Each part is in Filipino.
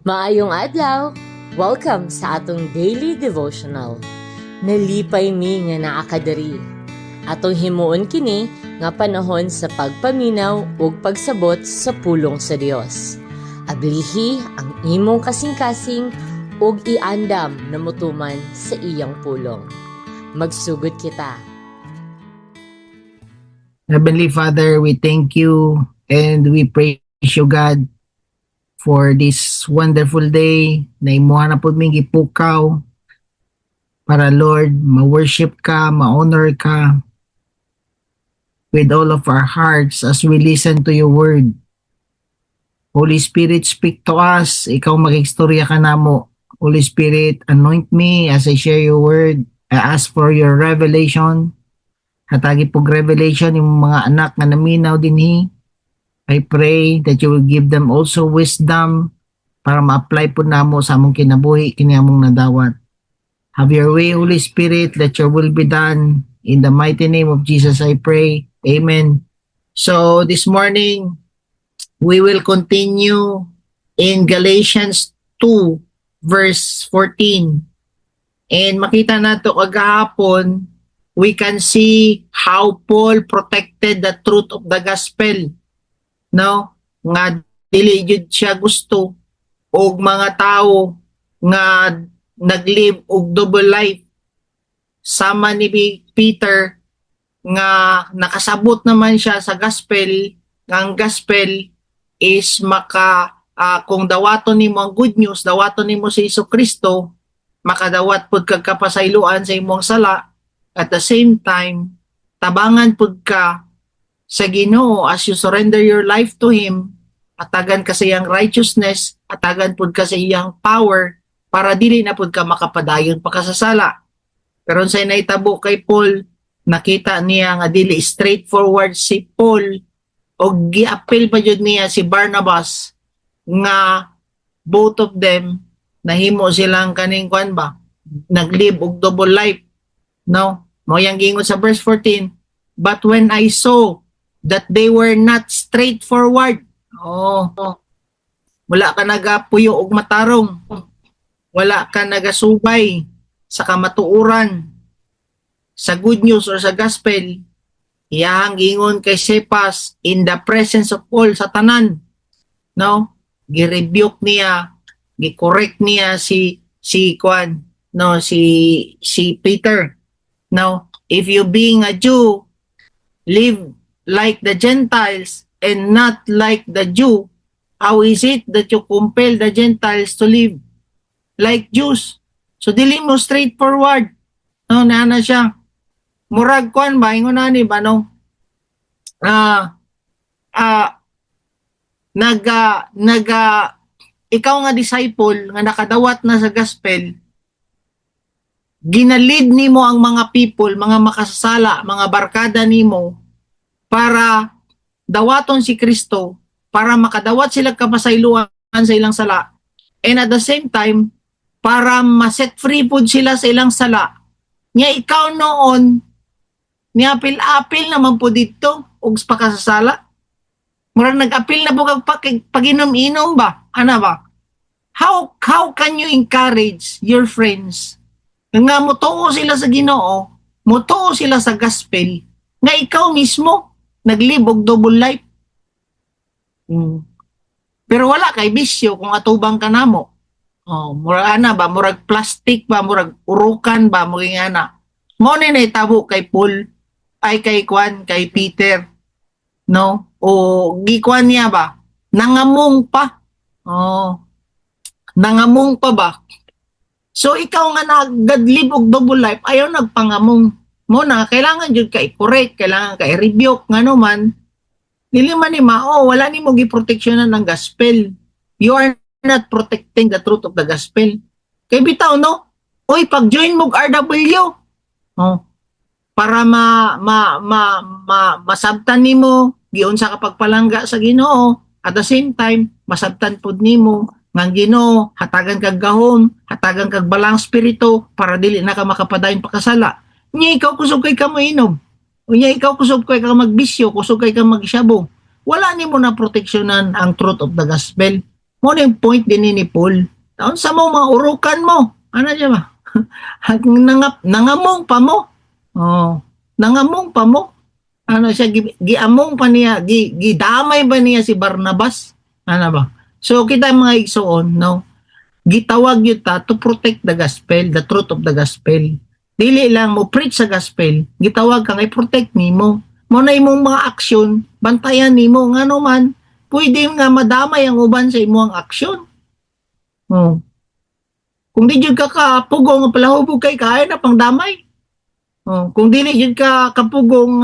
Maayong adlaw! Welcome sa atong daily devotional. Nalipay mi nga naakadari. Atong himuon kini nga panahon sa pagpaminaw ug pagsabot sa pulong sa Dios. Ablihi ang imong kasing-kasing ug iandam na mutuman sa iyang pulong. Magsugod kita. Heavenly Father, we thank you and we praise you, God, for this wonderful day na imuha na po ming ipukaw para, Lord, ma-worship ka, ma-honor ka with all of our hearts as we listen to your word. Holy Spirit, speak to us. Ikaw mag-istorya ka namo. Holy Spirit, anoint me as I share your word. I ask for your revelation. Hatagi pog revelation yung mga anak nga naminaw dinhi. I pray that you will give them also wisdom para ma-apply po namo sa among kinabuhi kini among nadawat. Have your way, Holy Spirit, let your will be done. In the mighty name of Jesus I pray. Amen. So this morning, we will continue in Galatians 2 verse 14. And makita nato kagahapon, we can see how Paul protected the truth of the gospel. No, nga dili jud siya gusto og mga tao nga naglive og double life. Sama ni Peter nga nakasabot naman siya sa gospel, nga ang gospel is kung dawaton nimo ang good news, dawaton nimo si Jesucristo, makadawat pud kag kapasayloan sa imong sala. At the same time, tabangan pud ka sa Ginoo as you surrender your life to Him, atagan ka sa iyang righteousness, atagan pud ka sa iyang power, para dili na pud ka makapadayon pa ka sa sala. Pero sa naitabo kay Paul, nakita niya nga dili straightforward si Paul, o giapil pa jud niya si Barnabas, nga both of them, nahimo silang kaning kwan ba, naglive og double life. No? Mo yang gingon sa verse 14, but when I saw that they were not straightforward. Wala ka nagapuyo og matarong. Wala ka nagasubay sa kamatuuran sa good news or sa gospel. Iyang gingon kay Cephas in the presence of all sa tanan. No? Gi-rebuke niya, gi-correct niya si Peter. Now, if you being a Jew, live like the Gentiles and not like the Jew, how is it that you compel the Gentiles to live like Jews? So dili mo straightforward. No, nana siya. Murag kwan ba ingon ani ba no? Ikaw nga disciple nga nakadawat na sa gospel, ginalid nimo ang mga people, mga makasasala, mga barkada nimo para dawaton si Kristo, para makadawat sila kapasayloan sa ilang sala, and at the same time para ma-set free pud sila sa ilang sala. Nya ikaw noon niapil-apil naman po dito og pakasasala. Murag nag-apil na po kag pag-inom-inom ba? Ana ba? How can you encourage your friends nga mutuo sila sa Ginoo, mutuo sila sa gospel, nga ikaw mismo naglive og double life? Pero wala kay bisyo kung atubang ka namo. Murag ana ba, murag plastic ba, murag urukan ba, murag ana. Mo ni nahitabo kay Paul, ay kay Peter. No? O gikuan niya ba? Nangamong pa. Nangamong pa ba? So ikaw nga nagadlive og double life, ayaw nagpangamong. Mo na kailangan jud ka i-correct, kailangan ka i-rebuke ngano man. Dili man ni wala nimo giproteksyonan ng gospel. You are not protecting the truth of the gospel. Kay bitaw no, oy pag-join mo RW. Para masabtan nimo giunsa ka pagpalangga sa Ginoo, at the same time masabtan pud nimo nga Ginoo hatagan kag gahom, hatagan kag balang spirito para dili na ka makapadayon pa kasala. Nya ikaw kusog kay ka mainom. Unya ikaw kusog kay ka magbisyo, kusog kay ka magsyabo. Wala nimo na proteksyonan ang truth of the gospel. Mo na yung point din ni Paul. Taon sa mo maurukan mo. Ano siya ba? Nangamong pa mo. Oh, nangamong pa mo. Ano siya giamong pa niya, gidamay ba niya si Barnabas? Ano ba? So kita mga igsoon, no? Gitawag yun ta to protect the gospel, the truth of the gospel. Dili lang mo preach sa gospel, gitawag ka kay protect nimo. Mo na imong mga aksyon, bantayan nimo ngano man, pwede nga madamay ang uban sa imong aksyon. Oh. Kung di jud ka kapugong palahubog kay kaya na pang damay. Oh, kung dili jud ka kapugong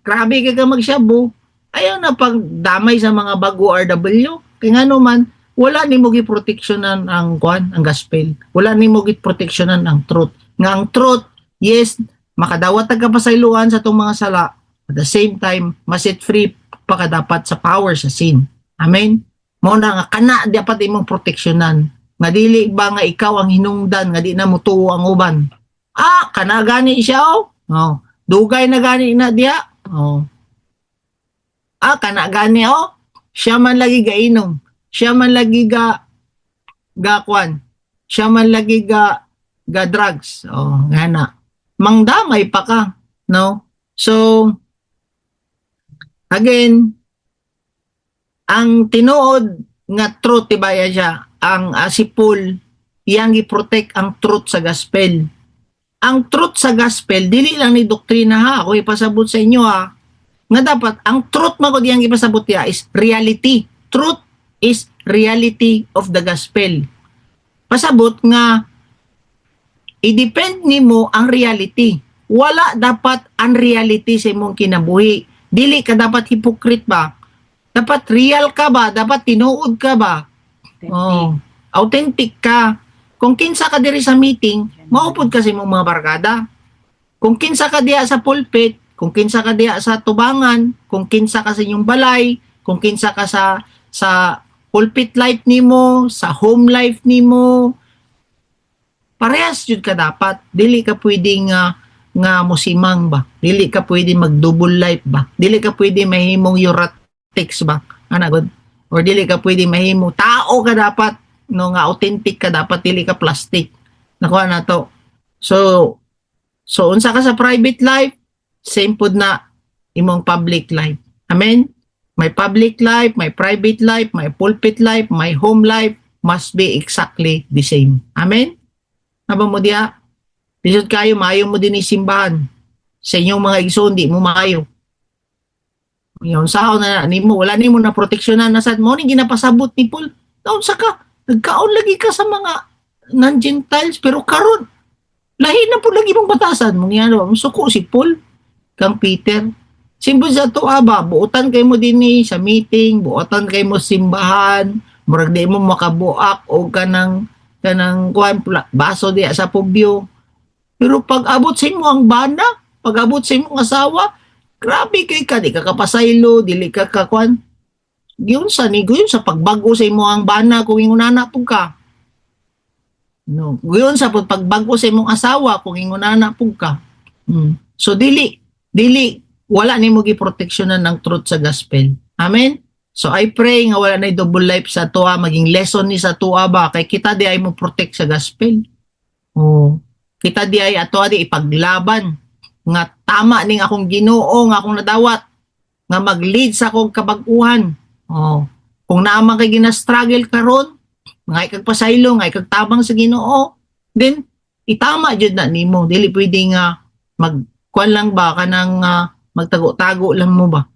grabe ka magsyabo, ayaw na pag damay sa mga bago RW. Kaya nga naman, wala ni mo giproteksyonan ang kwan, ang gospel. Wala ni mo giproteksyonan ang truth. Nga ang truth, yes, makadawat ka pasayloan sa itong mga sala. At the same time, maset free pa ka dapat sa power sa sin. Amen? Mo na nga kana dapat imong proteksyonan. Nga dili ba nga ikaw ang hinungdan, nga di na mo tuo ang uban. Kana gani siya oh. Dugay na gani na diya. Oh. Kana gani siya man lagi gainom. Siya man lagi kwan. Siya man lagi ga drugs. Oh, ngana. Mangdamay pa ka, no? So again, ang tinuod nga truth tibaya siya, ang si Paul iyang gi-protect ang truth sa gospel. Ang truth sa gospel dili lang ni doktrina ha, ako ipasabot sa inyo ha. Nga dapat ang truth magod iyang ipasabot ya is reality. Truth is reality of the gospel. Pasabot nga i-depend nimo ang reality. Wala dapat unreality sa imong kinabuhi. Dili ka dapat hypocrite ba? Dapat real ka ba? Dapat tinuod ka ba? Authentic ka. Kung kinsa ka diri sa meeting, maupod ka sa imong mga barkada. Kung kinsa ka diya sa pulpit, kung kinsa ka diya sa tubangan, kung kinsa ka sa inyong balay, kung kinsa ka sa pulpit life nimo, sa home life nimo, parehas jud ka dapat. Dili ka pwedeng nga musimang ba? Dili ka pwedeng mag-double life ba? Dili ka pwedeng mahimong euratics ba? God? Or dili ka pwedeng mahimong tao ka dapat, no, nga authentic ka dapat, dili ka plastic. Nakuha na to. So unsa ka sa private life, same pod na imong public life. Amen? My public life, my private life, my pulpit life, my home life must be exactly the same. Amen? Naba mo diya? Lisod kayo, maayo mo din isimbahan. Sa inyong mga igsoon, di mo maayo. Yung sahaw na nimo, wala nimo na proteksyonan na sad mo, ni ginapasabot ni Paul. Taon sa ka, nagkaon lagi ka sa mga non-Gentiles, pero karon lahi na po lagi mong batasan. Mong suko si Paul, kang Peter. Simbo sa to ba, buotan kay mo din sa meeting, buotan kay mo simbahan, murag di mo makabuak o kanang kuhan baso di sa pubyo. Pero pag abot sa imo ang bana, pag abot sa imong asawa, grabe kay ka, di ka kapasaylo, dili ka kakuan. Giyon sa pagbago sa imo ang bana kung ingunana pug ka. No, giyon sa pagbago sa imong asawa kung ingunana pug ka. So dili wala nimo giproteksyonan ng truth sa gospel. Amen. So I pray nga wala na double life sa tuwa, maging lesson ni sa tuwa ba kay kita di ay mo protect sa gospel. Kita di ay ato di ipaglaban nga tama ning akong Ginoo nga akong nadawat nga mag-lead sa akong kabag-uhan. Kung naamang kay gina-struggle karon, nga ikag pasaylo, nga ikag tabang sa Ginoo, then itama jud na nimo. Dili pwede nga magkuan lang ba kanang magtago-tago lang mo ba.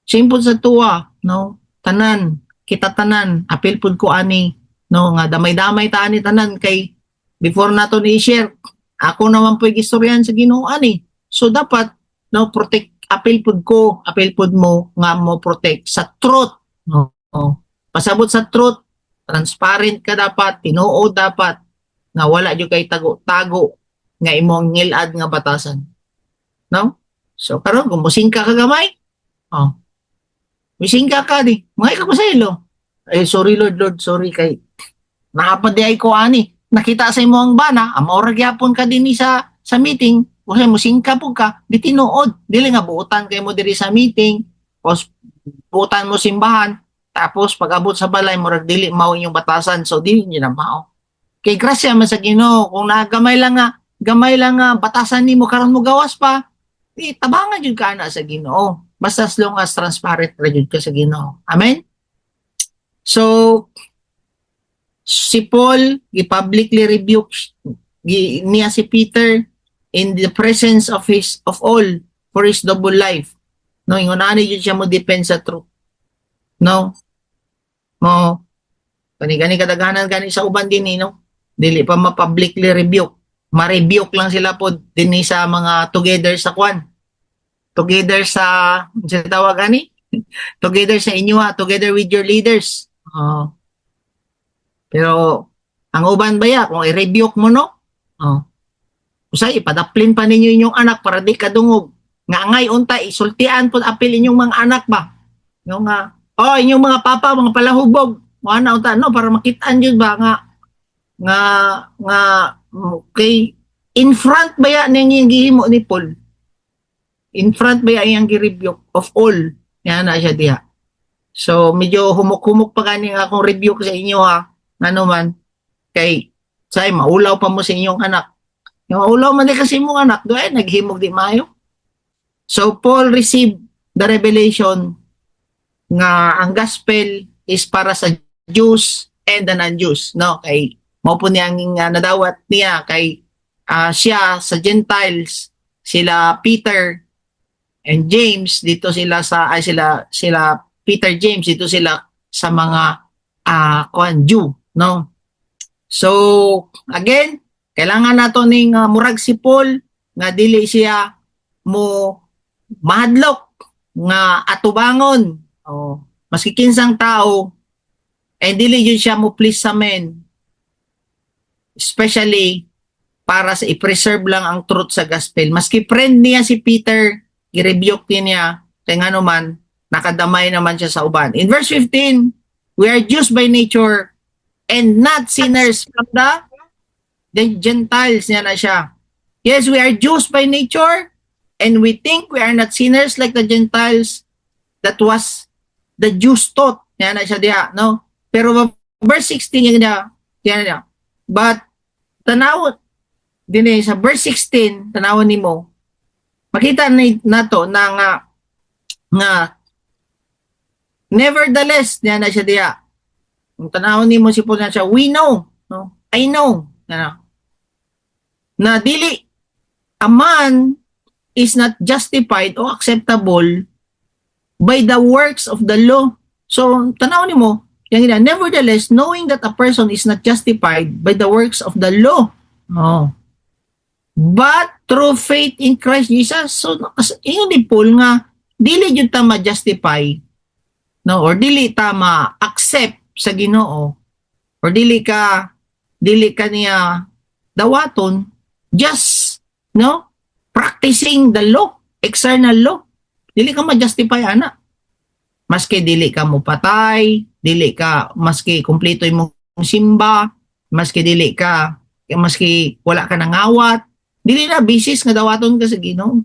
Simple sa tuwa, no? Tanan, kita tanan, apil pud ko ani, no, nga damay-damay ta ani tanan kay before nato ni share, ako naman po istoryan sa Ginoo ani. So dapat no protect, apil pud ko, apil pud mo nga mo protect sa truth. No. Pasabot sa truth, transparent ka dapat, tinuod dapat nga wala jud kay tago-tago nga imong ngilad nga batasan. No? So karon kung musingka ka gamay, musingka ka di, mga ka pasaylo. Sorry Lord, sorry kay nakapadiay ko ani. Nakita sa imo ang bana, amora gyapon ka dinhi sa meeting, kasi musingka po ka, di tinuod. Dili nga buutan kay mo diri sa meeting, o buutan mo simbahan, Tapos pag abot sa balay murag dili mao inyong batasan, so dili niyo na mao. Kay grasya man sa Ginoo, kung gamay lang nga batasan nimo karon mo gawas pa, tabangan jud ka ana sa Ginoo. Basta as long as transparent ra jud ka sa Ginoo. Amen. So si Paul gi-publicly rebuke niya si Peter in the presence of all for his double life. No, ingon ani jud siya mo depend sa truth. No. Mo gani kadaghanan gani sa uban din no. Dili pa ma-publicly rebuke. Ma-rebuke lang sila po din sa mga together sa kwan. Together sa tawag ani? Together sa inyo together with your leaders. Pero ang uban ba ya kung i-rebuke mo no? Usay ipadaplin pa ninyo inyong anak para di kadungog. Nga ngay unta isultian pud apil inyong mga anak ba. Yung inyong mga papa mga palahubog. Ana unta no para makitaan jud ba nga okay in front ba ya ning gihimo ni Paul? In front ba ya iyang gi-rebuke of all? Yan na siya diha. So medyo humuk-humuk pa gani nga akong rebuke sa inyo ano man kay say maulaw pa mo sa inyong anak. Yung maulaw man di kasi mong anak do naghimog di mayo. So Paul received the revelation nga ang gospel is para sa Jews and the non-Jews no kay mao po niya nadawat niya kay siya sa Gentiles sila Peter and James dito sila sila Peter James dito sila sa mga Jew no. So again kailangan nato ning murag si Paul nga dili siya mo mahadlok nga atubangon maski kinsang tao and dili yun siya mo please sa men especially para sa i-preserve lang ang truth sa gospel. Maski friend niya si Peter, i-rebuke niya, kaya nga naman, nakadamay naman siya sa uban. In verse 15, we are Jews by nature and not sinners from the Gentiles niya na siya. Yes, we are Jews by nature and we think we are not sinners like the Gentiles. That was the Jews taught. Niya na siya diya, no? Pero verse 16 niya, but tanaw din sa verse 16 tanawon nimo makita nato na nga nevertheless niya na siya diya kung tanawon nimo si Paul na siya we know no I know na dili a man is not justified or acceptable by the works of the law. So tanawon nimo yang nevertheless, knowing that a person is not justified by the works of the law, but through faith in Christ Jesus. So, yun ni Paul nga, dili yun ta ma-justify, no? Or dili ta ma-accept sa Ginoo, or dili ka niya dawaton, just, no? Practicing the law, external law. Dili ka ma-justify, ana. Maski dili ka mo patay, dili ka maski kumpleto imong simba, maski wala ka nangawat, dili na bisis nga dawaton ka sa Ginoo.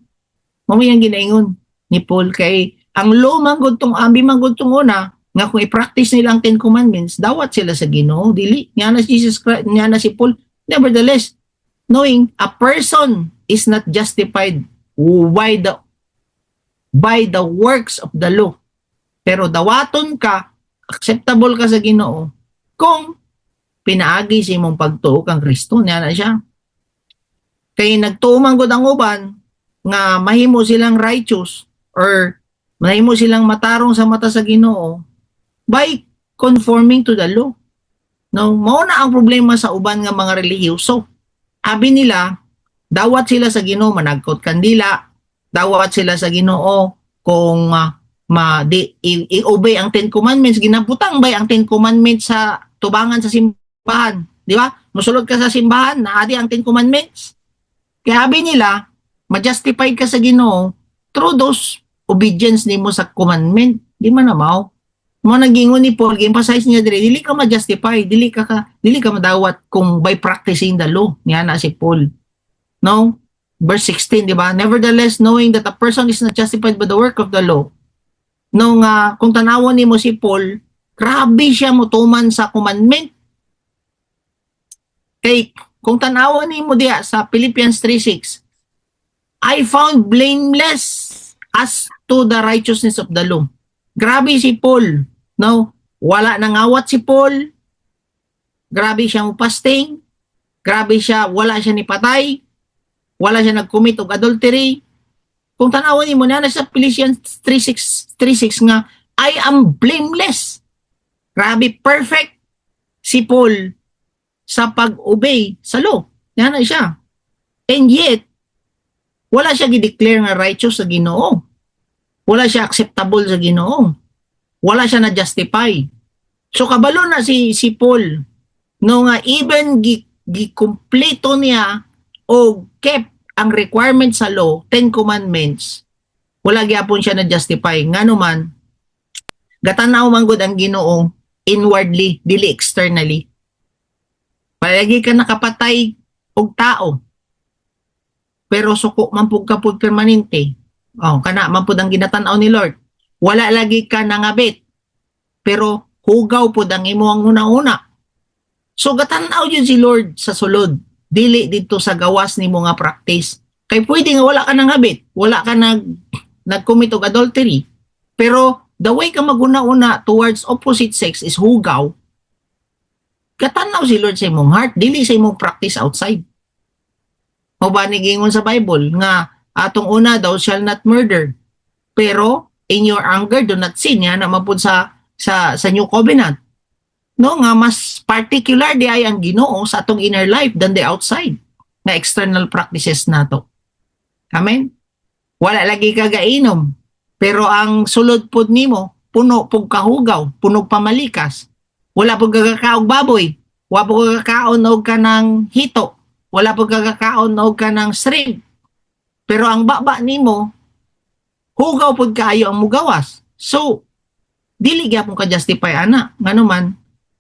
Mao yang ginaingon ni Paul kay ang law man gud tong abi man gud tong una nga kung i-practice nila ang 10 commandments, dawat sila sa Ginoo, dili nya na Jesus Christ, nya na si Paul. Nevertheless, knowing a person is not justified by the works of the law. Pero dawaton ka, acceptable ka sa Ginoo kung pinaagi sa imong pagtuo kang Kristo. Niya na siya. Kaya nagtuumang gud ang uban nga mahimo silang righteous or mahimo silang matarong sa mata sa Ginoo by conforming to the law. No, mao na ang problema sa uban nga mga relihiyoso. Abi nila, dawat sila sa Ginoo managkot kandila, dawat sila sa Ginoo kung i-obey ang 10 commandments, ginabutang ba ang 10 commandments sa tubangan sa simbahan, di ba? Musulod ka sa simbahan, naadi ang 10 commandments. Kaya sabi nila, ma-justify ka sa Ginoo through those obedience nimo sa commandment. Di man namaw. Mo nagingon ni Paul, emphasize niya diri, dili ka ma-justify, dili ka madawat kung by practicing the law. Niya na si Paul. No? Verse 16, di ba? Nevertheless, knowing that a person is not justified by the work of the law, kung tanawon nimo si Paul, Grabe siya motuman sa commandment. Kay kung tanawan nimo diha sa Philippians 3:6, I found blameless as to the righteousness of the law. Grabe si Paul. No? Wala nangawat si Paul. Grabe siya fasting. Grabe siya, wala siya ni patay. Wala siya nag-commit og adultery. Kung tanawan nimo na sa Philippians 3:6 nga, I am blameless. Grabe, perfect si Paul sa pag-obey sa law. Yan na siya. And yet, wala siya gi-declare nga righteous sa Ginoo. Wala siya acceptable sa Ginoo. Wala siya na-justify. So kabalo na si Paul no nga even gi-kompleto niya o kept ang requirement sa law, 10 commandments, wala gyapon siya na-justify. Ngano man, gatanaw man gud ang Ginoo inwardly, dili externally. Palagi ka nakapatay og tao, pero suko man pug ka pud permanente. Oh, kana man pud ang ginatanaw ni Lord. Wala lagi ka nangabit, pero hugaw pud ang imong una-una. So gatanaw yun si Lord sa sulod, dili dito sa gawas nimo nga practice. Kay pwede nga wala ka nangabit, wala ka nag-commit og adultery, pero the way ka maguna-una towards opposite sex is hugaw. Gatanaw si Lord sa imong heart, dili sa imong practice outside. O ba nigingon sa Bible nga atong una, thou shall not murder. Pero in your anger do not sin. Yan naman po sa New Covenant. No, nga mas particular di ay ang Ginoo sa atong inner life than the outside na external practices nato. Amen. Wala lagi ka gainom, pero ang sulod pud nimo puno pug kahugaw, puno pamalikas. Wala pug kakaog baboy, wala pug kakaon og kanang hito, wala pug kakaon og kanang shrimp. Pero ang baba nimo hugaw pud kaayo ang mugawas. So dili gyapon ka justify ana. Ngano man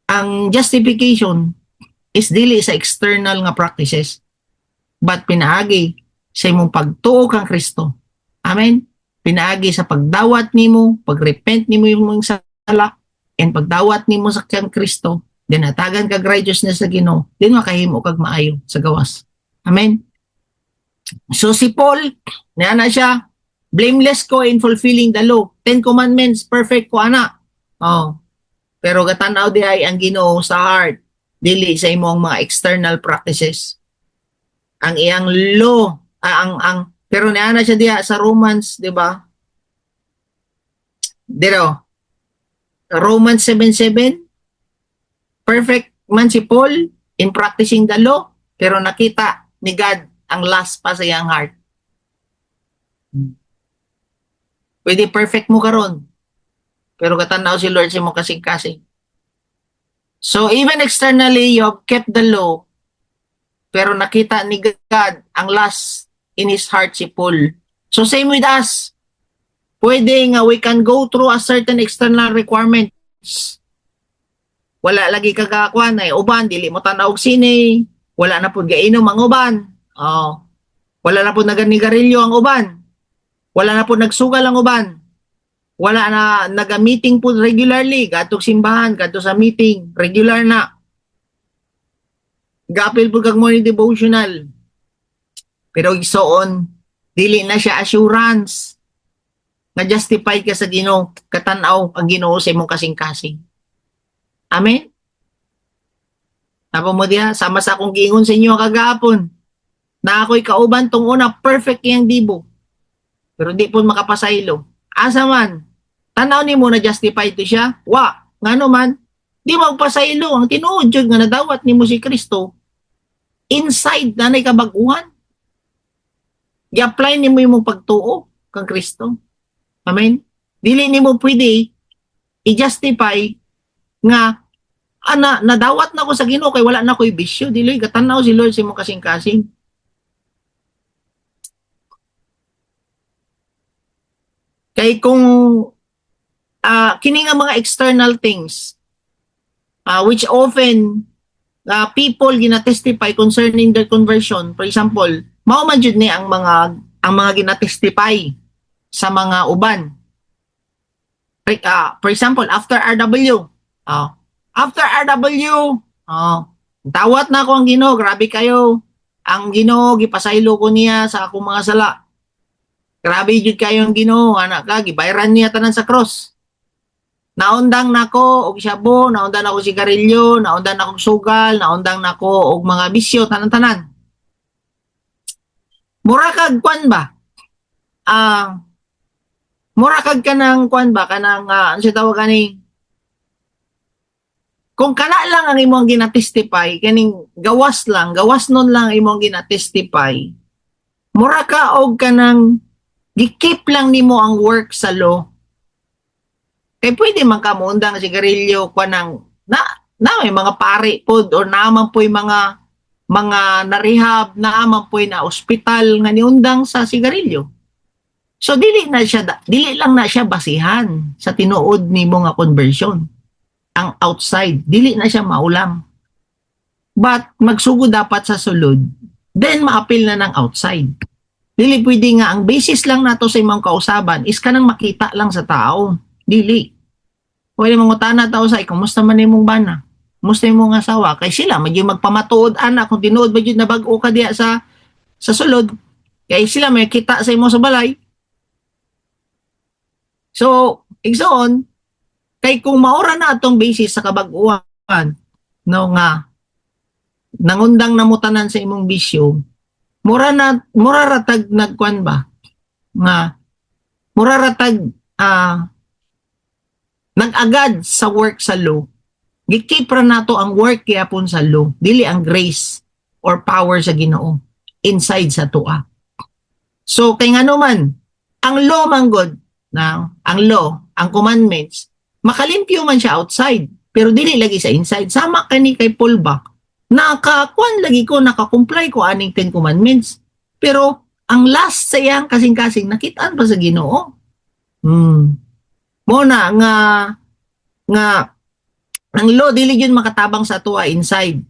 ang justification is dili sa external nga practices, but pinaagi sa imong pagtuo kang Kristo. Amen. Pinaagi sa pagdawat nimo, pagrepent nimo imong sala, and pagdawat nimo sa kang Kristo, dinatagan kag righteousness sa Ginoo, din makahimo kag maayo sa gawas. Amen. So si Paul, na siya, blameless ko in fulfilling the law. 10 commandments, perfect ko ana. Oh. Pero gatanaw di ay ang Ginoo sa heart, dili sa imong mga external practices. Ang iyang law, pero niana siya diha sa Romans, di ba? Dito, Romans 7:7, perfect man si Paul in practicing the law, pero nakita ni God ang last pa sa iyang heart. Pwede perfect mo karon, pero katanaw si Lord sa imong kasing-kasing. So even externally, you have kept the law, pero nakita ni God ang last in his heart si Paul. So same with us. Pwede nga we can go through a certain external requirements. Wala lagi kagakuan ay uban, dili mo tanaw og sine, wala na pud gainom ang uban. Oh. Wala na pud naganigarilyo ang uban. Wala na pud nagsugal ang uban. Wala na naga-meeting po regularly, gadtog simbahan, gadto sa meeting, regular na. Gapil po kag morning devotional. Pero igsoon, dili na siya assurance na justify ka sa Ginoo, katanaw ang Ginoo sa imong kasing-kasing. Amen. Tapa mo diha, sama sa akong giingon sa inyo kagahapon, na ako'y kauban tong una, perfect yang dibo. Pero di po makapasaylo. Asa man, tanaw ni mo na justify to siya, wa, ngano man, di magpasaylo, ang tinuod yun nga nadawat ni mo si Kristo, inside na kabaguhan. I-apply ni mo yung pagtuo kang Kristo. Amen? Dili ni mo pwede i-justify nga, nadawat na ko sa Ginoo kay wala na ko'y bisyo. Dili, katanaw si Lord sa imong kasing-kasing. Kay kung kini nga mga external things which often people ginatestify concerning their conversion, for example, mao man jud ni ang mga ginatestify sa mga uban. For example, after RW, Oh. After RW, oh, tawat na ako ang Ginoo, grabe kayo. Ang Ginoo gipasaylo ko niya sa akong mga sala. Grabe jud kayo ang Ginoo, anak ka gibayran niya tanan sa cross. Naundang nako og shabu, naundang nako sigarilyo, naundang nako sugal, naundang nako og mga bisyo tanan-tanan. Mura kag kwan ba? Ah, mura kag kanang kwan ba kanang ano siya tawag ani? Kung kana lang ang imong ginatestify, kaning gawas nun lang imong ginatestify. Mura ka og kanang gikip lang nimo ang work sa law. Kay pwede man ka muundang sigarilyo kwanang na may mga pari pod or naman po'y mga na-rehab, naman po'y na ospital nga niundang sa sigarilyo. So dili lang na siya basihan sa tinuod nimo nga conversion. Ang outside, dili na siya maulam. But magsugod dapat sa sulod, then maapil na ng outside. Dili pwede nga ang basis lang nato sa imong kausaban is kanang makita lang sa tao. Dili. Pwede mangutana tao sa kumusta man imong bana? Kumusta imong asawa? Kay sila medyo magpamatuod anak kung tinuod ba jud na bag-o ka diya sa sulod. Kay sila may kita sa imo sa balay. So, igsoon, kay kung maura na atong basis sa kabag-uwan, no nga, nangundang namutanan sa imong bisyo, mura ratag nagkuan ba? Nga, mura ratag nag-agad sa work sa law. Gikip ra nato ang work kayapon sa law, dili ang grace or power sa Ginoo inside sa tua. So, kay ngano man, ang law man God, ang law, ang commandments, makalimpyo man siya outside, pero dili lagi sa inside. Sama kani kay Paul ba? Nakakuan lagi ko, nakakomply ko aning 10 commandments. Pero ang last sa iyang kasing-kasing, nakitaan pa sa Ginoo. Muna nga ang law dili yun makatabang sa tuwa inside.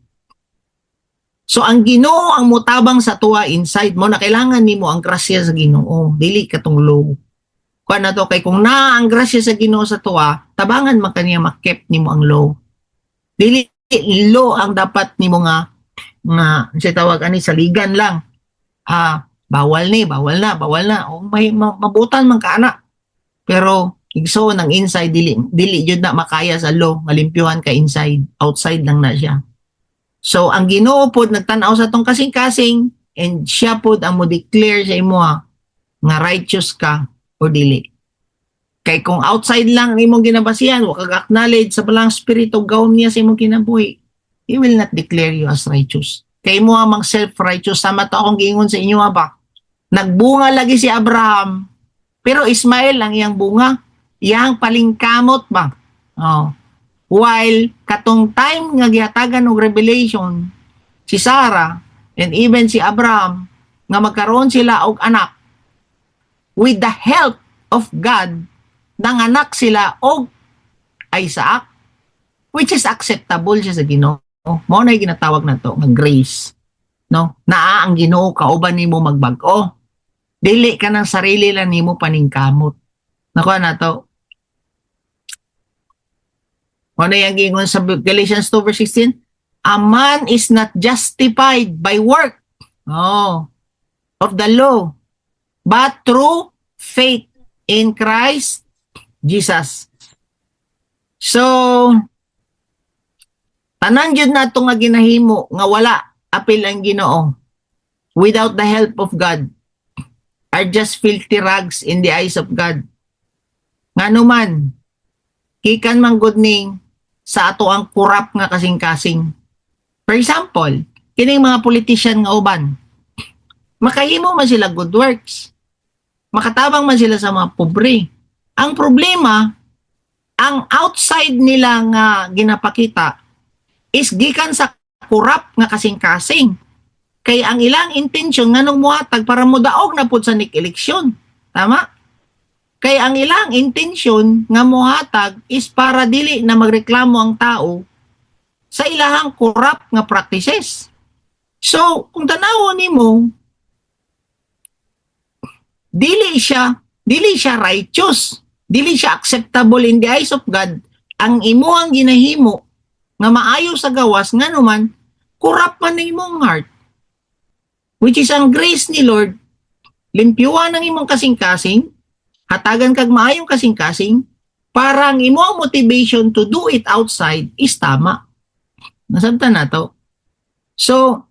So ang Ginoo ang mutabang sa tuwa inside mo na kailangan nimo ang grasya sa Ginoo, dili katong law. Kuan na to kay kung naa ang grasya sa Ginoo sa tuwa, tabangan man kaniya makep nimo ang law. Dili law ang dapat nimo nga sa tawag ani saligan lang. Bawal na. O may mabutan man ka ana. Pero igso ng inside dili jud na makaya sa law, malimpyuhan ka inside, outside lang na siya. So ang Ginoo pod nagtan-aw sa tong kasing-kasing and siya pod ang mo declare sa imo nga righteous ka o dili. Kay kung outside lang ang imong ginabasihan, wa kag acknowledge sa balang spirito gawom niya sa imong kinabuhi, he will not declare you as righteous. Kay mo amang self-righteous, sama to akong giingon sa inyo ba? Nagbunga lagi si Abraham, pero Ismael ang iyang bunga, iyang palingkamot ba? Oh. While katong time nga gihatagan og revelation, si Sarah and even si Abraham nga magkaroon sila og anak, with the help of God, nanganak sila og Isaac, which is acceptable siya sa Ginoo. Mao na ginatawag nato nga grace. No? Naa ang Ginoo kauban nimo magbag-o. Dili ka ng sarili lang nimo paningkamot. Nakuha na to. Mao na yang gingon sa Galatians 2 verse 16, a man is not justified by work of the law, but through faith in Christ Jesus. So, tanan jud nato nga ginahimo nga wala apil ang Ginoo without the help of God are just filthy rags in the eyes of God. Ngano man, kikan man gud ning sa ato ang kurap nga kasing-kasing. For example, kining mga politician nga uban, makahimo man sila good works. Makatabang man sila sa mga pobre. Ang problema, ang outside nila nga ginapakita is gikan sa kurap nga kasing-kasing. Kay ang ilang intensyon nganong muhatag para modaog na pud sa eleksyon. Tama? Kay ang ilang intensyon nga mohatag is para dili na magreklamo ang tao sa ilahang kurap nga practices. So, kung tanawon nimo, dili siya righteous, dili siya acceptable in the eyes of God ang imuhang ginahimo nga maayo sa gawas nga naman kurap man ng imong heart, which is ang grace ni Lord, limpyuhan ang imong kasing-kasing, hatagan kag maayong kasing-kasing, para ang imong motivation to do it outside is tama. Nasabtan na to. So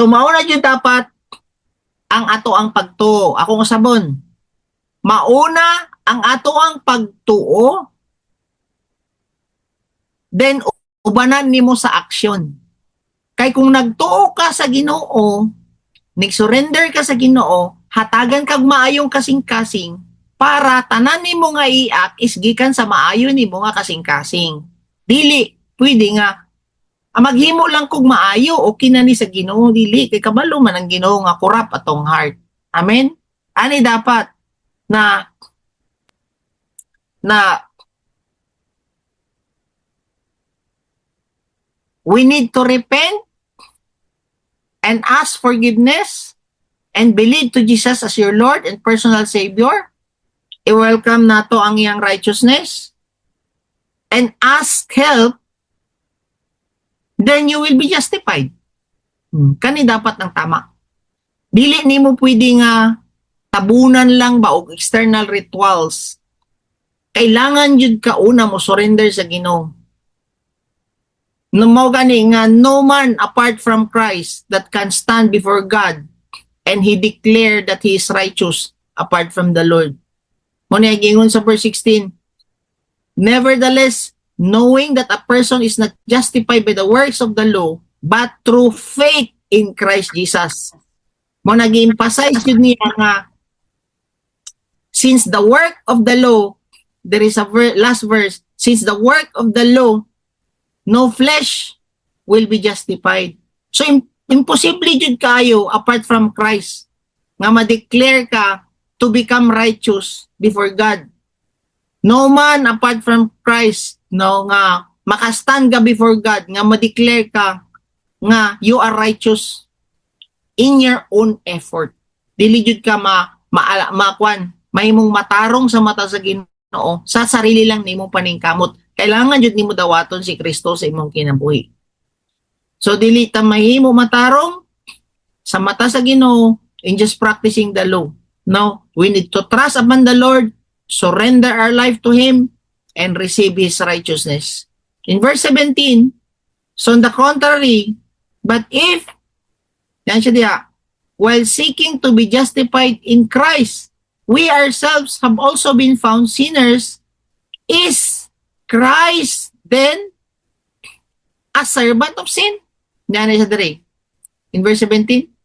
mauna jud dapat ang ato ang pagtuo. Ako nga sabon. Mauna ang ato ang pagtuo, then ubanan nimo sa aksyon. Kay kung nagtuo ka sa Ginoo, nag-surrender ka sa Ginoo, hatagan kag maayong kasing-kasing para tanan nimo nga iak is gikan sa maayo nimo nga kasing-kasing. Dili pwede nga maghimo lang kog maayo o kinani sa Ginoo, dili kay kabalo man ang Ginoo nga kurap atong heart. Amen. Ani dapat na we need to repent and ask forgiveness and believe to Jesus as your Lord and personal Savior. I-welcome nato ang iyang righteousness and ask help, then you will be justified. Kani dapat ng tama. Dili nimo pwede nga tabunan lang ba og external rituals. Kailangan jud ka una mo surrender sa Ginoo. Mao gani nga no man apart from Christ that can stand before God, and he declared that he is righteous apart from the Lord. Mo ni gingon sa verse 16, nevertheless, knowing that a person is not justified by the works of the law, but through faith in Christ Jesus. Mo nag-emphasize yun niya nga, since the work of the law, there is a last verse, since the work of the law, no flesh will be justified. So, imposible jud kayo apart from Christ nga ma-declare ka to become righteous before God. No man apart from Christ, no, nga makastand ka before God, nga ma-declare ka nga you are righteous in your own effort. Dili jud ka mahimong matarong sa mata sa Ginoo sa sarili lang nimo paningkamot. Kailangan jud nimo dawaton si Kristo sa imong kinabuhi. So dili ta mahimo matarong sa mata sa Ginoo in just practicing the law. No, we need to trust upon the Lord, surrender our life to Him, and receive His righteousness. In verse 17, so on the contrary, but if, yan siya diya, while seeking to be justified in Christ, we ourselves have also been found sinners, is Christ then a servant of sin? Yan siya diya. In verse 17,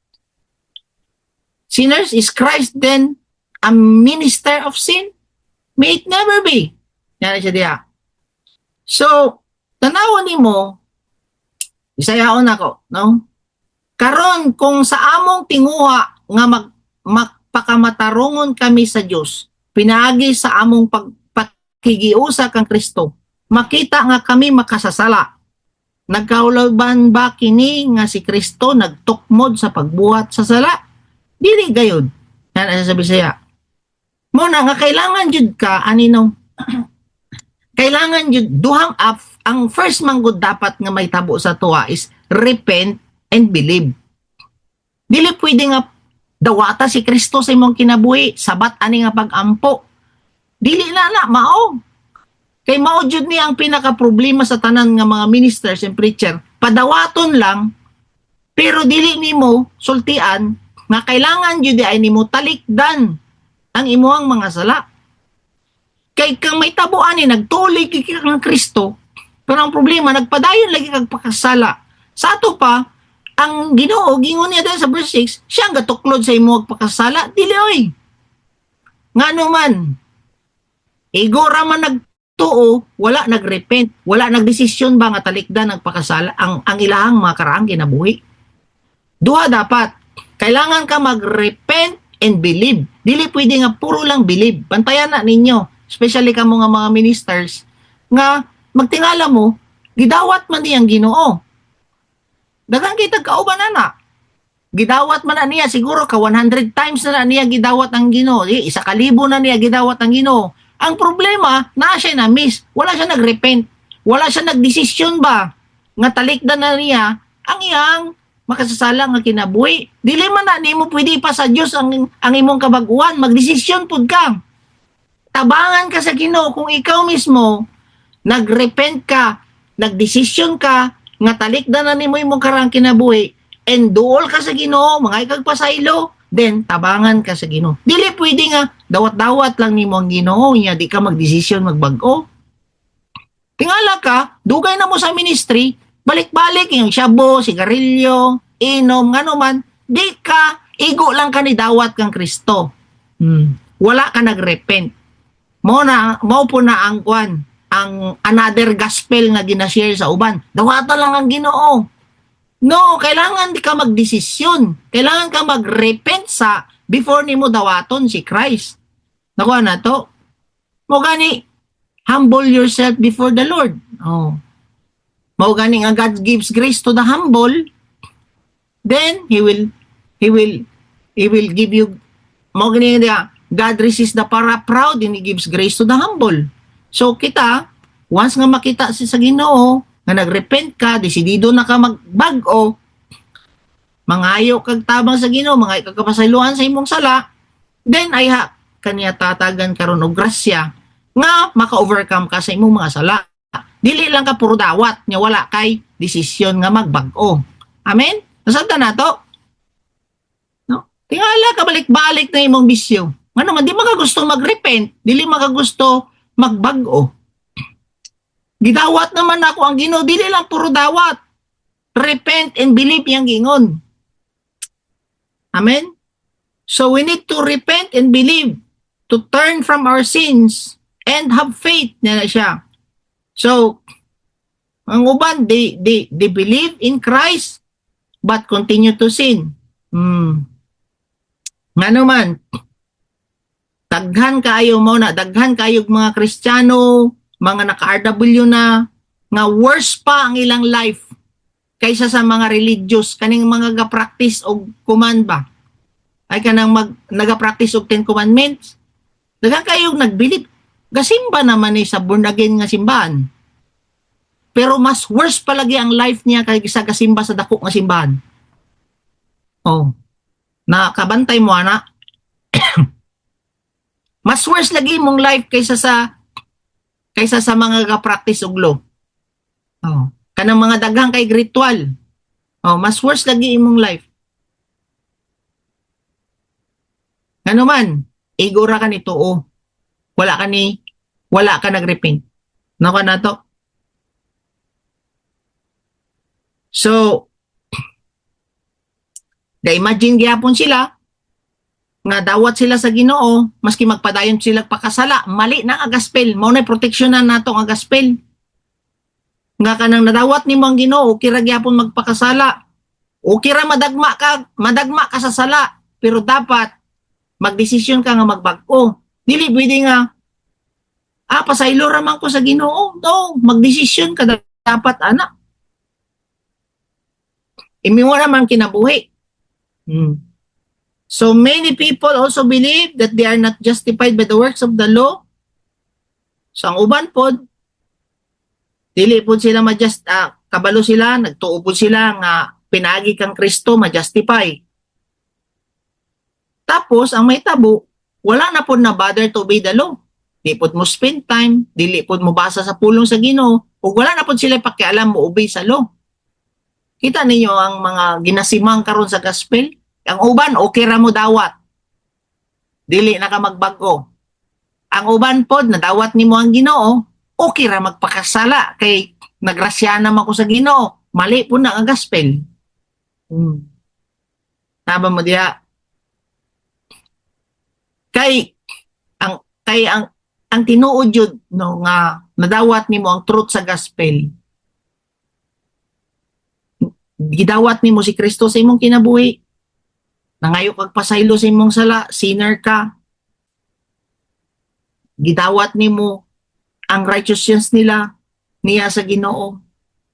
sinners, is Christ then a minister of sin? May it never be. Yan siya diya. So, tanawan nimo, isayaon ako, no? Karon kung sa among tinguha nga magpakamatarungon kami sa Dios, pinaagi sa among pagpakigiusa kang Kristo, makita nga kami makasasala. Nagkaulaban ba kini nga si Kristo nagtukmod sa pagbuhat sa sala? Dili gayud. Yan ang sabi saya. Muna nga kailangan jud ka anino. Kailangan jud duhang ang first manggod dapat nga may tabo sa tuwa is repent and believe. Dili pwede nga dawata si Kristo sa imong kinabuhi, sabat ani nga pag-ampo. Dili na mao. Kay mao jud ni ang pinaka problema sa tanan nga mga ministers and preacher. Padawaton lang pero dili nimo sultian nga kailangan jud ay nimo talikdan ang imuhang mga sala. Kay kang may tabuan ni nagtuloy kay kang Kristo, pero ang problema nagpadayon lagi kag pakasala. Sa ato pa ang Ginoo gingon niya sa verse 6, siya ang gatuklod sa imong pagkasala, dili oy. Ngano man igora man nagtuo, wala nagrepent, wala nagdesisyon ba nga talikdan ang pakasala ang ilahang mga karaang kinabuhi. Duha dapat kailangan ka mag-repent and believe. Dili pwede nga puro lang believe. Bantayan na ninyo, especially ka mga ministers, nga magtingala mo, gidawat man niyang Ginoo. Daghang kita kauban na. Gidawat man na niya, siguro ka 100 times na niya gidawat ang Ginoo. 1,000 na niya gidawat ang Ginoo. Ang problema, na siya na miss. Wala siya nagrepent. Wala siya nagdesisyon ba nga talikdan na niya ang iyang makasasala nga kinabuhi. Dili man na nimo pwede pa sa Dios ang imong kabaguan, magdesisyon pud ka. Tabangan ka sa Ginoo kung ikaw mismo nagrepent ka, nagdesisyon ka nga talikdan na nimo imong karang kinabuhi and duol ka sa Ginoo, mga ikagpasaylo, then tabangan ka sa Ginoo. Dili pwede nga dawat-dawat lang nimo ang Ginoo nya di ka magdesisyon magbag-o. Tingala ka, dugay na mo sa ministry, balik-balik yung shabu, sigarilyo, inom, ngano man, di ka, igo lang ka ni dawat kang Kristo. Wala ka nagrepent. Mao po na ang kwan, ang another gospel nga ginashare sa uban. Dawatan lang ang Ginoo. No, kailangan di ka magdesisyon. Kailangan ka magrepent sa before nimo dawaton si Christ. Nakuha na to. Mo gani, humble yourself before the Lord. Oh. Mao gani nga God gives grace to the humble, then he will give you, mao gani nga God resists the proud and he gives grace to the humble. So kita, once nga makita si sa Ginoo nga nagrepent ka, desidido na ka magbag-o, mangayo kag tabang sa Ginoo, mga ikagapasayloan sa imong sala, then ay kaniya tatagan karon og grasya nga maka-overcome ka sa imong mga sala. Dili lang ka puro dawat nya wala kay desisyon nga magbag-o. Amen? Nasabta na to? No? Tingala ka balik-balik na imong bisyo. Ngano man di makagusto magrepent, dili makagusto magbag-o. Gidawat naman ako ang Ginoo, dili lang puro dawat. Repent and believe yang gingon. Amen? So we need to repent and believe, to turn from our sins and have faith na siya. So, ang uban, they believe in Christ but continue to sin. Nga naman, daghan kayo mo na, daghan kayo mga Kristiyano, mga naka-RW na, nga worse pa ang ilang life kaysa sa mga religious, kaning mga ga-practice og command ba? Ay kanang naga-practice og 10 commandments. Daghan kayo nagbilib. Gasimba naman sa born again nga simbahan. Pero mas worse palagi ang life niya kaysa gasimba sa dako nga simbahan. Oh. Nakabantay mo ana. Mas worse lagi mong life kaysa sa mga ga-practice og law. Oh. Kanang mga daghang kay ritual. Oh, mas worse lagi imong life. Ano man, igora ka nito o wala ka nagrepent. Naka na to. So, imagine gyapon sila nga dawat sila sa Ginoo maski magpadayon sila pakasala, mali na ang gospel, mao na proteksyonan nato ang gospel. Nga kanang nadawat nimo ang Ginoo, okay ra gyapon magpakasala. Okay ra madagma ka sa sala, pero dapat magdesisyon ka nga magbag-o. Dili pwede nga pasaylo ra man ko sa Ginoo. No, magdesisyon ka dapat ana. Imiwa naman kinabuhi. So many people also believe that they are not justified by the works of the law. So ang uban pod, dili pod sila kabalo sila, nagtuo pod sila nga pinagi kang Kristo ma-justify. Tapos ang may tabo, wala na pod na bother to obey the law. Di pod mo spend time, dili pod mo basa sa pulong sa Ginoo, ug wala na pod sila pakialam mo obey sa law. Kita ninyo ang mga ginasimang karon sa gospel. Ang uban, okay ra mo dawat. Dili na ka magbago. Ang uban pod, nadawat nimo ang Ginoo, okay ra magpakasala. Kay nagrasya naman ko sa Ginoo. Mali po na ang gospel. Tama mo diha. Kay ang tinuod yun, no, nga nadawat nimo ang truth sa gospel. Gidawat nimo si Kristo sa imong kinabuhi. Nangayo kag pasaylo sa imong sala, sinner ka. Gidawat nimo ang righteousness niya sa Ginoo.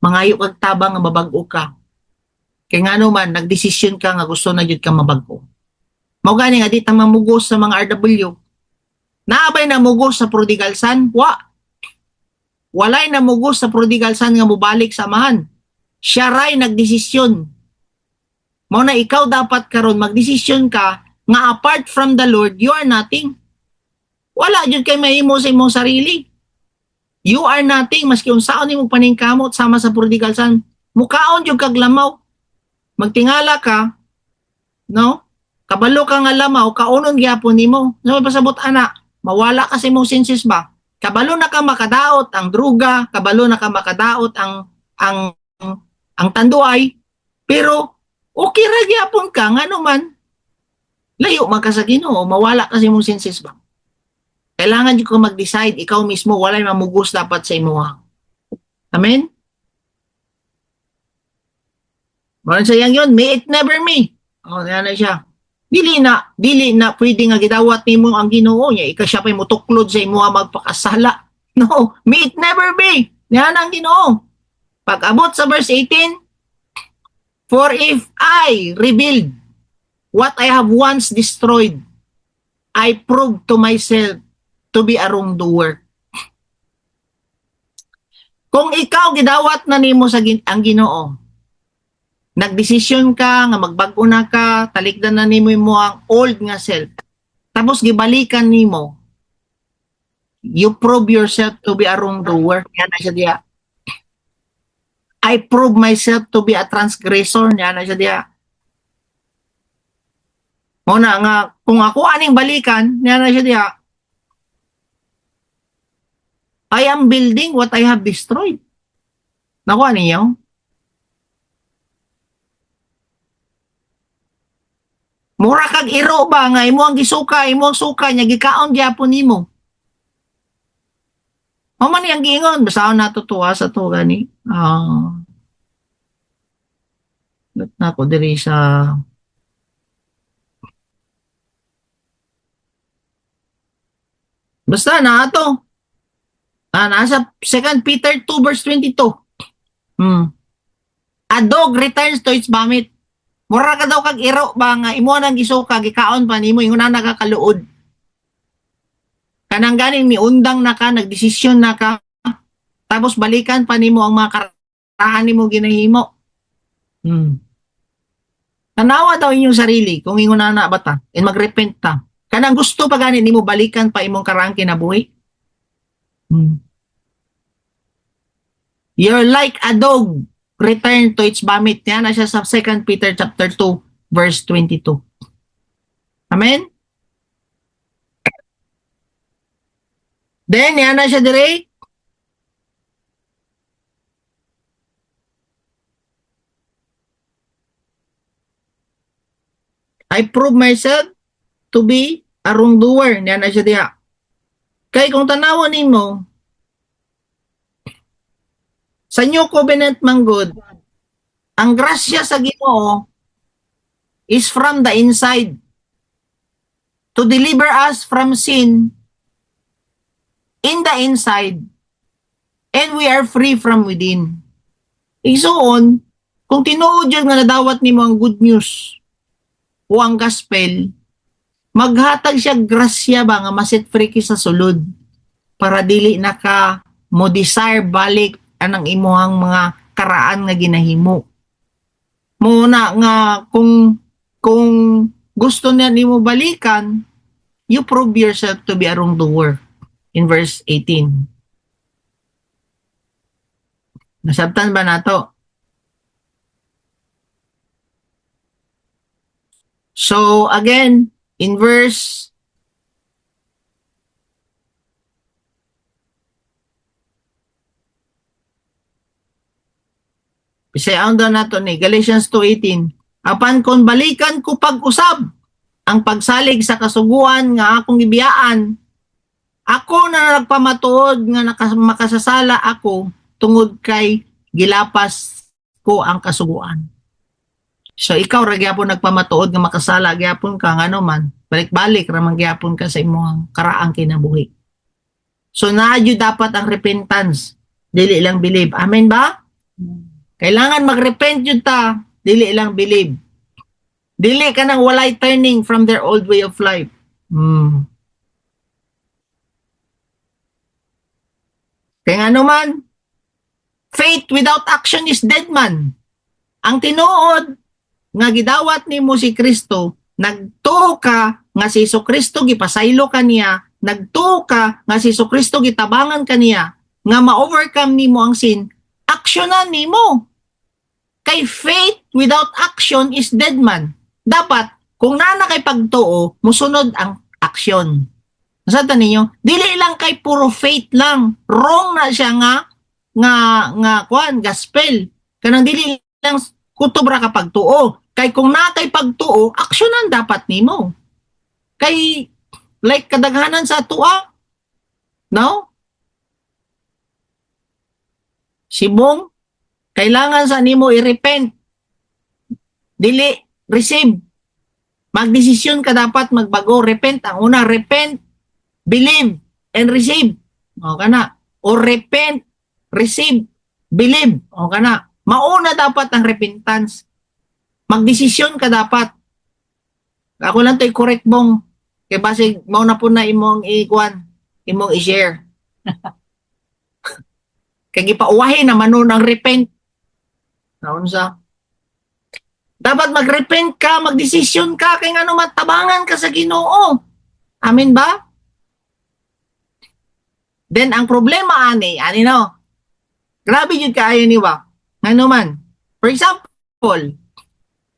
Mangayo kag tabang nga mabag-o ka. Kay ngano man nagdesisyon ka nga gusto na jud ka mabag-o. Mao gani nga di ta mamugos sa mga RW. Naabay namugos sa prodigal son? Walay namugos sa prodigal son nga mubalik sa amahan. Siya ray nagdesisyon. Mao na ikaw dapat karon magdesisyon ka nga apart from the Lord, you are nothing. Wala jud kay mahimo sa imong sarili. You are nothing maski unsaon imong paningkamot sama sa prodigal son. Mukaon jud kag lamaw. Magtingala ka, no? Kabalo ka nga lamaw, kaunon gyapon nimo. No pasabot ana, mawala ka sa imong senses ba? Kabalo na ka makadaot ang druga, kabalo na ka makadaot ang tanduay, pero okay ra gyapon ka ngano man. Layo man ka sa Ginoo, mawala ka sa imong senses ba? Kailangan jud ko mag-decide ikaw mismo walay mamugos dapat sa imuha. Amen? Maron sayang yun, may it never me. Oh, yan na siya. Dili na pwede nga gidawat nimo ang Ginoo niya. Ika siya pa'y mutuklod sa imuha magpakasala. No, may it never be. Yan ang Ginoo. Pag abot sa verse 18, for if I rebuild what I have once destroyed, I prove to myself to be a wrongdoer. Kung ikaw gidawat na nimo sa ang Ginoo, nagdesisyon ka nga magbag-o na ka, talikdan na nimo ang old nga self. Tapos gibalikan nimo, you prove yourself to be a wrongdoer. Yan na siya diya. I prove myself to be a transgressor. Yan na siya diya. Muna nga, kung ako aning balikan, yan na siya diya. I am building what I have destroyed. Nakuha ninyo? Mura kag iro ba nga imo ang gisuka, imo ang suka nya gikaon gyapon nimo. Mao man yang giingon basaon nato tuwa sa to gani. Na ko diri sa basta na ato. Nasa 2 Peter 2 verse 22. A dog returns to its vomit. Mura ka daw kag iro ba nga imo nang gisuka gikaon pa nimo ingon na nakakaluod. Kanang ganing miundang na ka, nagdesisyon na ka, tapos balikan pa nimo ang mga karahan nimo ginahimo. Tanawa daw inyong sarili kung ingon na bata and magrepent ta. Kanang gusto pa gani nimo balikan pa imong karang kinabuhi. You're like a dog return to its vomit. Yan na siya sa 2 Peter chapter 2 verse 22. Amen? Then, yan na siya dire. I prove myself to be a wrongdoer. Yan na siya diha. Kay kung tanawan nimo, sa New Covenant manggod, ang grasya sa Ginoo is from the inside to deliver us from sin in the inside and we are free from within. Igsoon, kung tinuod yun nga nadawat nimo ang good news o ang gospel, maghatag siya grasya ba nga maset free ki sa sulod para dili na ka mo desire balik anang imuhang mga karaan nga ginahimo. Muna nga kung gusto niya nimo balikan, you prove yourself to be a wrongdoer in verse 18. Nasabtan ba nato? So again, in verse Isayaon daw nato ni Galatians 2:18. Apan kon balikan ko pag-usab ang pagsalig sa kasuguan nga akong gibiyaan, ako na nagpamatuod nga makasasala ako tungod kay gilapas ko ang kasuguan. So ikaw ra gyapon nagpamatuod nga makasala gyapon ka ngano man, balik-balik ra man gyapon ka sa imong karaang kinabuhi. So naadyo dapat ang repentance, dili lang believe. Amen ba? Kailangan mag-repent yun ta, dili lang believe. Dili ka nang walay turning from their old way of life. Kaya nga naman, faith without action is dead man. Ang tinuod nga gidawat nimo si Kristo, nagtuo ka nga si Kristo gipasaylo kaniya, nagtuo ka nga si Kristo gitabangan kaniya, nga ma-overcome nimo ang sin, aksyonan nimo. Kay faith without action is dead man. Dapat, kung nana kay pagtuo, musunod ang aksyon. Nasata ninyo? Dili lang kay puro faith lang. Wrong na siya nga gospel. Kanang dili lang kutubra ka pagtuo. Kay kung na kay pagtuo, aksyonan dapat nimo. Kay like kadaghanan sa tuwa. No? Sibong, kailangan sa nimo i-repent. Dili, receive. Magdesisyon ka dapat magbago. Repent. Ang una, repent, believe, and receive. O kana. O repent, receive, believe. O kana. Mauna dapat ang repentance. Magdesisyon ka dapat. Ako lang to'y correct mong. Kaya base, mauna po na imong imong i-share. Kaya gipauwahin na manon ang repent. Naon sa? Dapat mag-repent ka, magdesisyon ka, kaya nga matabangan ka sa Ginoo. Amen ba? Then, ang problema, ani no? Grabe yun kaayo ni ba? Nga man. For example,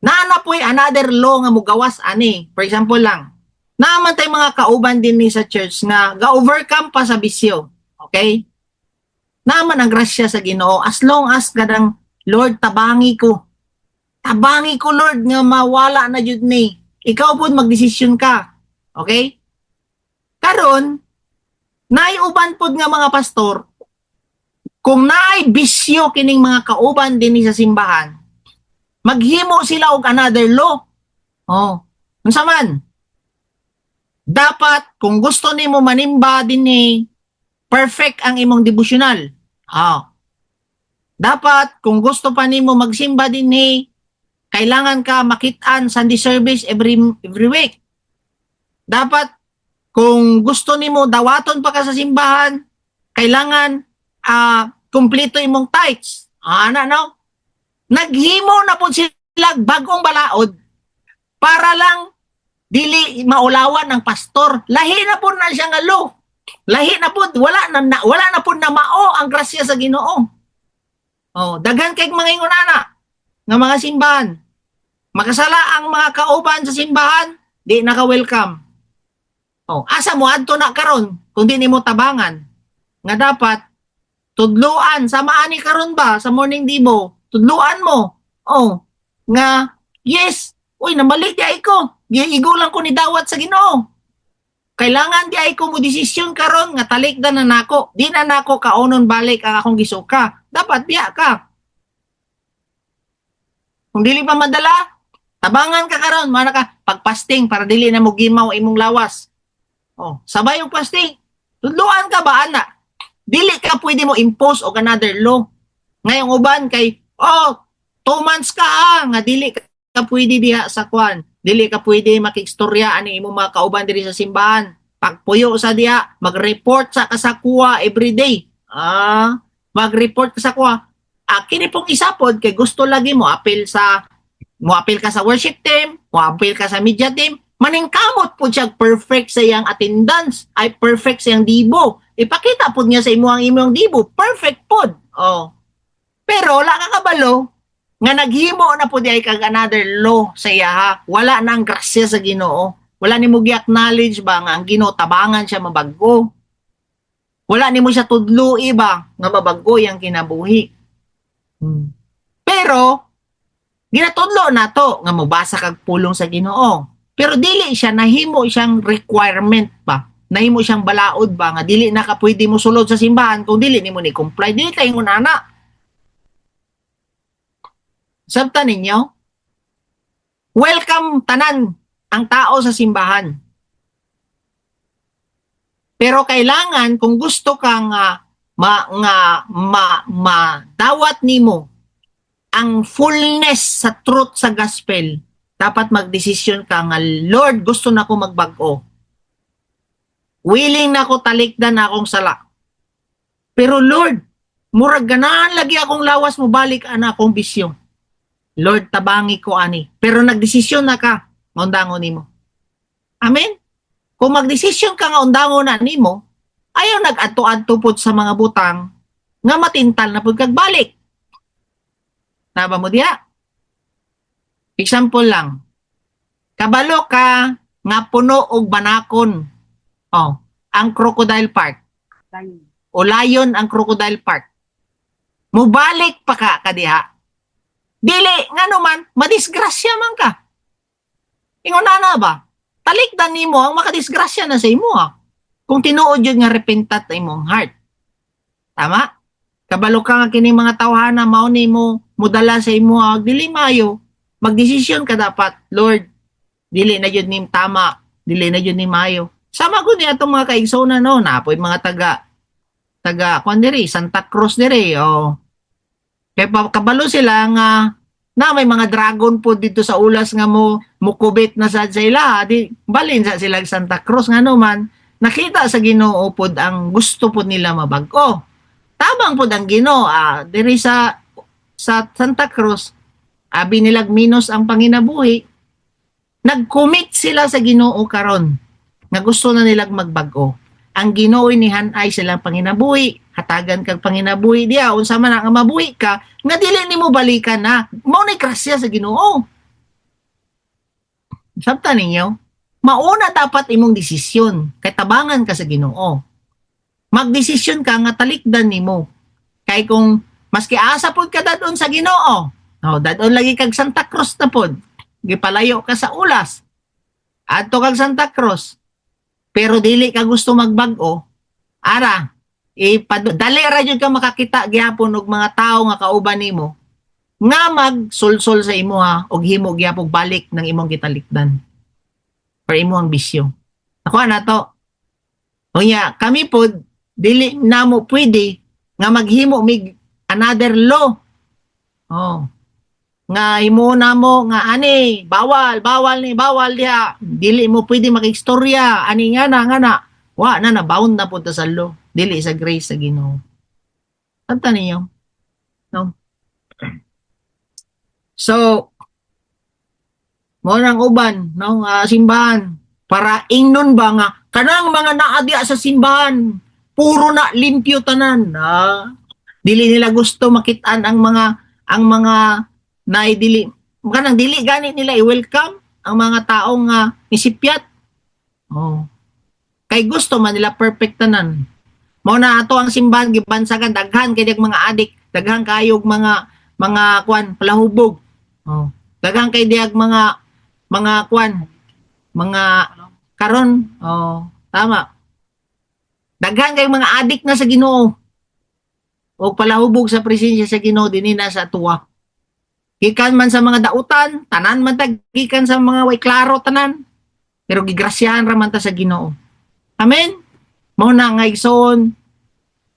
naana po'y another law nga mugawas, ani. For example lang, naaman tayo mga kauban din ni sa church nga ga-overcome pa sa bisyo. Okay? Naaman ang grasya sa Ginoo as long as kadang, Lord, tabangi ko. Tabangi ko, Lord, nga mawala na jud ni. Ikaw po magdesisyon ka. Okay? Karon, naiuban po nga mga pastor, kung naay bisyo kining mga kauban din sa simbahan, maghimo sila og another law. Oh, unsa man? Dapat, kung gusto nimo manimba din perfect ang imong devotional. Dapat, kung gusto pa nimo magsimba din kailangan ka makitaan Sunday service every week. Dapat, kung gusto nimo dawaton pa ka sa simbahan, kailangan kumpleto imong tithes. No? Naghimo na po sila bagong balaod para lang dili maulawan ng pastor. Lahi na po na siya nga law. Lahi na po, wala na po na mao ang grasya sa Ginoo. Daghan kay mga ingunana nga mga simbahan. Makasala ang mga kauban sa simbahan, di naka-welcome. Asa mo adto na karon kung di nimo tabangan nga dapat tudluan sama ani karon ba sa morning dibo, tudluan mo. Nga yes, uy namali di ay ko. Giigo lang ko ni dawat sa Ginoo. Kailangan di ay ko mo desisyon karon nga talikdan na nako. Di na nako kaunon balik ang akong gisuka. Dapat biya ka. Kung dili pa madala, tabangan ka karon, mana ka pagpasting para dili na mo gimaw imong lawas. Sabay yung fasting. Tudluan ka ba ana? Dili ka pwede mo impose og another law. Ngayong uban kay 2 months ka nga dili ka pwede diha sa kwan. Dili ka pwede makikstorya ani imong mga kauban diri sa simbahan. Pagpuyo sa diha, mag-report sa kasakwa every day. Mag-report ka sa kuha. Kini pong isapod kay gusto lagi mo appeal ka sa worship team, mo appeal ka sa media team, maningkamot po siya perfect sa iyang attendance, ay perfect sa iyang dibo. Ipakita po niya sa imong dibo, perfect po. Pero wala ka kabalo, nga naghimo na po di ay kag another law sa iya ha. Wala na ang grasya sa Ginoo. Wala ni mo gi-acknowledge ba nga ang Ginoo tabangan siya mabaggo. Wala ni mo siya tudloi ba nga mabaggo yang kinabuhi. Pero ginatudlo na to nga mobasa kag pulong sa Ginoo. Pero dili siya nahimo siyang requirement ba. Nahimo siyang balaod ba nga dili na ka pwede mo sulod sa simbahan kung dili nimo ni comply. Dili kay ngunana. Sabta ninyo? Welcome tanan ang tao sa simbahan. Pero kailangan kung gusto kang madawat nimo ang fullness sa truth sa gospel, dapat magdesisyon ka nga, Lord, gusto na ko magbago. Willing na ko talikdan na akong sala. Pero Lord, murag ganahan lagi akong lawas mo balik ana akong bisyo. Lord, tabangi ko ani. Pero nagdesisyon na ka, maundangon nimo. Amen? Kung magdesisyon ka nga undangon na nimo, ayaw nag-adto-adto pod sa mga butang nga matintal na pod kag balik. Tama mo diha? Example lang. Kabalo ka nga puno og banakon. Oh, ang Crocodile Park. O Lion ang Crocodile Park. Mubalik pa ka kadiha. Dili nga naman madisgrasya man ka. Ingon na ba? Talikdan nimo ang makadisgrasya na sa imo ha. Kung tinuod yun nga repentat na imong heart. Tama? Kabalo ka nga kining mga tawhana mao nimo mudala sa imo ha. Dili mayo. Magdesisyon ka dapat, Lord. Dili na yun ni tama. Dili na yun ni mayo. Sama ko niya itong mga kaigsoon no. Napoy mga taga kung diri, Santa Cruz diri. Oh. Kaya kabalo sila nga na may mga dragon po dito sa ulas nga mukubit na sa sila. Di, balin sa sila Santa Cruz nga naman. Nakita sa Ginoo pod ang gusto po nila mabag-o. Tabang pod ang Ginoo. Diri sa Santa Cruz, binilag minos ang panginabuhi. Nag-commit sila sa Ginoo karon nga gusto na nilang magbago. Ang Ginoo inihanay silang panginabuhi, hatagan kag panginabuhi diya unsa man ang mabuhi ka nga dili nimo balikan na. Mao ni grasya sa Ginoo. Sabta ninyo, mauna dapat imong desisyon kay tabangan ka sa Ginoo. Magdesisyon ka nga talikdan nimo. Kay kung maski asa pod ka dadon sa Ginoo, dadon lagi kag Santa Cruz na pod. Gipalayo ka sa ulas. Adto kag Santa Cruz. Pero dili ka gusto magbag-o, ara, dali ra jud ka makakita gyapon og mga tawo nga kauban nimo nga magsulsol sa imo ha og himo gyapon balik ng imong gitalikdan. Or imo ang bisyo. Ako na to. Unya, kami pod dili namo pwede nga maghimo mig another law. Oh. Nga imo na mo nga ani bawal diha dili mo pwede makigstorya ani nga na wa na bound na pud sa law dili sa grace sa Ginoo. Tanta ninyo no. So mo nang uban no simbahan para ingnon ba nga kanang mga naa diha sa simbahan puro na limpyo tanan dili nila gusto makit-an ang mga na dili kanang dili gani nila i-welcome ang mga taong nisipyat. Oh. Kay gusto man nila perfect tanan. Mao na ato ang simbahan gibansagan daghan kay mga adik, daghan kayog mga kwan palahubog. Oh. Daghan kay diag mga kwan mga karon. Oh, tama. Daghan kay mga adik na sa Ginoo. O palahubog sa presensya sa Ginoo dinhi na sa tuwa. Gikan man sa mga dautan, tanan man gikan sa mga way klaro tanan. Pero gigrasyahan ra man ta sa Ginoo. Amen. Mao na nga igsoon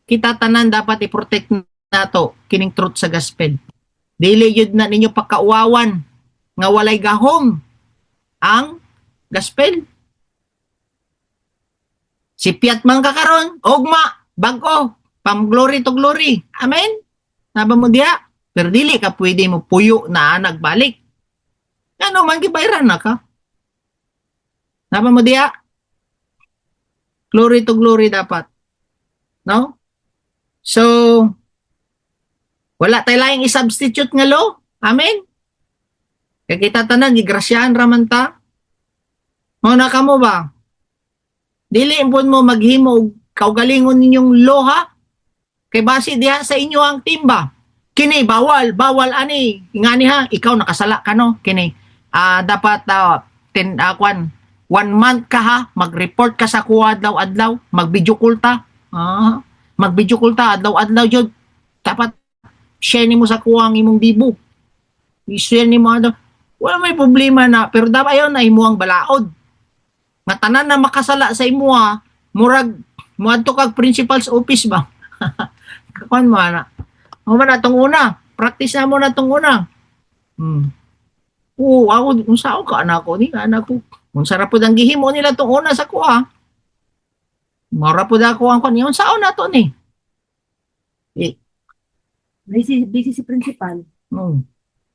kita tanan dapat i-protect nato kining truth sa gospel. Dili yun na ninyo pakauwawan nga walay gahom ang gospel. Sipiat man ka karon, ugma, bag-o, pam glory to glory. Amen. Naba mo diha? Pero dili ka pwede mo puyo na nagbalik. Ano man gibayran na ka. Naba mo diya? Glory to glory dapat. No? So, wala tayo lang i-substitute nga law. Amen? Kaya kita tanan, gigrasyahan raman ta. Mauna ka mo ba? Dili impon mo maghimo kaugalingon ninyong law ha? Kay base diha sa inyo ang timba. Kini bawal ani ingani ha ikaw nakasala ka no kini dapat 1 month ka ha mag-report ka sa kuha adlaw mag-video call ta mag-video call ta adlaw jud dapat share nimo sa kuha ang imong dibo i-share nimo wala may problema na pero dapat ayon na imo ang balaod nga tanan na makasala sa imo ha murag moadto kag principal's office ba kuan mo ana o ba na itong una? Practice na mo na itong una. Oo, ako, kung saan ka anak ko, anak ko. Kung sarap po ang gihimo nila itong una sa kuha. Mara po ako ang kanya, kung saan na ito ni? Busy si principal. No.